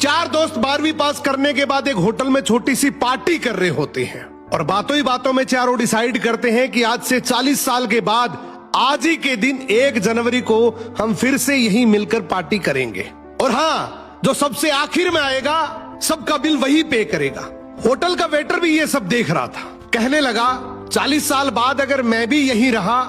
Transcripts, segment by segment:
चार दोस्त 12वीं पास करने के बाद एक होटल में छोटी सी पार्टी कर रहे होते हैं और बातों ही बातों में चारों डिसाइड करते हैं कि आज से 40 साल के बाद आज ही के दिन 1 जनवरी को हम फिर से यही मिलकर पार्टी करेंगे। और हाँ, जो सबसे आखिर में आएगा सबका बिल वही पे करेगा। होटल का वेटर भी ये सब देख रहा था। कहने लगा 40 साल बाद अगर मैं भी यहीं रहा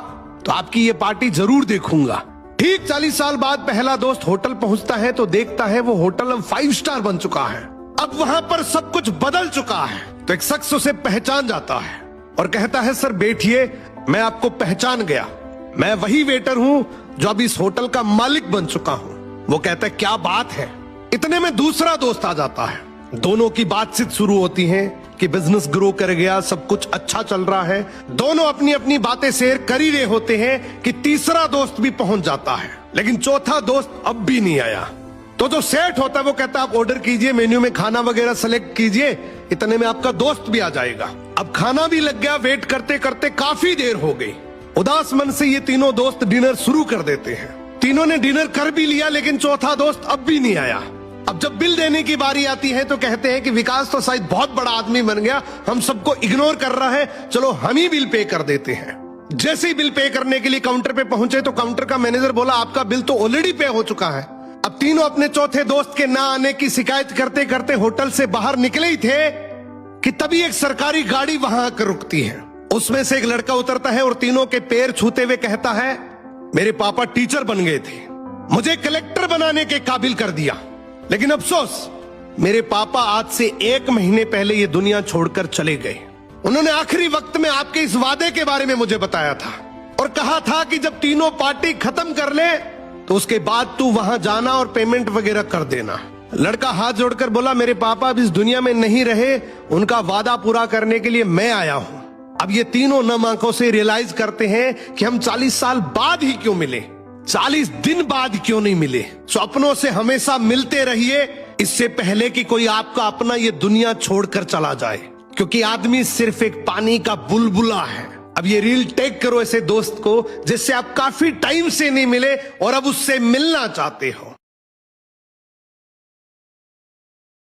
तो आपकी ये पार्टी जरूर देखूंगा। ठीक 40 साल बाद पहला दोस्त होटल पहुंचता है तो देखता है वो होटल अब 5 स्टार बन चुका है। अब वहां पर सब कुछ बदल चुका है। तो एक शख्स उसे पहचान जाता है और कहता है सर बैठिए, मैं आपको पहचान गया, मैं वही वेटर हूं जो अब इस होटल का मालिक बन चुका हूं। वो कहता है क्या बात है। इतने में दूसरा दोस्त आ जाता है। दोनों की बातचीत शुरू होती है कि बिजनेस ग्रो कर गया, सब कुछ अच्छा चल रहा है। दोनों अपनी अपनी बातें शेयर कर ही रहे होते हैं कि तीसरा दोस्त भी पहुंच जाता है, लेकिन चौथा दोस्त अब भी नहीं आया। तो जो सेठ होता है वो कहता है आप ऑर्डर कीजिए, मेन्यू में खाना वगैरह सेलेक्ट कीजिए, इतने में आपका दोस्त भी आ जाएगा। अब खाना भी लग गया। वेट करते करते काफी देर हो गई। उदास मन से ये तीनों दोस्त डिनर शुरू कर देते हैं। तीनों ने डिनर कर भी लिया, लेकिन चौथा दोस्त अब भी नहीं आया। अब जब बिल देने की बारी आती है तो कहते हैं कि विकास तो शायद बहुत बड़ा आदमी बन गया, हम सबको इग्नोर कर रहा है, चलो हम ही बिल पे कर देते हैं। जैसे ही बिल पे करने के लिए काउंटर पे पहुंचे तो काउंटर का मैनेजर बोला आपका बिल तो ऑलरेडी पे हो चुका है। अब तीनों अपने चौथे दोस्त के ना आने की शिकायत करते करते होटल से बाहर निकले ही थे कि तभी एक सरकारी गाड़ी वहां आकर रुकती है। उसमें से एक लड़का उतरता है और तीनों के पैर छूते हुए कहता है मेरे पापा टीचर बन गए थे, मुझे कलेक्टर बनाने के काबिल कर दिया, लेकिन अफसोस मेरे पापा आज से 1 महीने पहले ये दुनिया छोड़कर चले गए। उन्होंने आखिरी वक्त में आपके इस वादे के बारे में मुझे बताया था और कहा था कि जब तीनों पार्टी खत्म कर ले तो उसके बाद तू वहां जाना और पेमेंट वगैरह कर देना। लड़का हाथ जोड़कर बोला मेरे पापा अब इस दुनिया में नहीं रहे, उनका वादा पूरा करने के लिए मैं आया हूं। अब ये तीनों नम आंखों से रियलाइज करते हैं कि हम 40 साल बाद ही क्यों मिले, 40 दिन बाद क्यों नहीं मिले। स्वप्नों से हमेशा मिलते रहिए, इससे पहले कि कोई आपका अपना ये दुनिया छोड़कर चला जाए, क्योंकि आदमी सिर्फ एक पानी का बुलबुला है। अब ये रील टेक करो ऐसे दोस्त को जिससे आप काफी टाइम से नहीं मिले और अब उससे मिलना चाहते हो।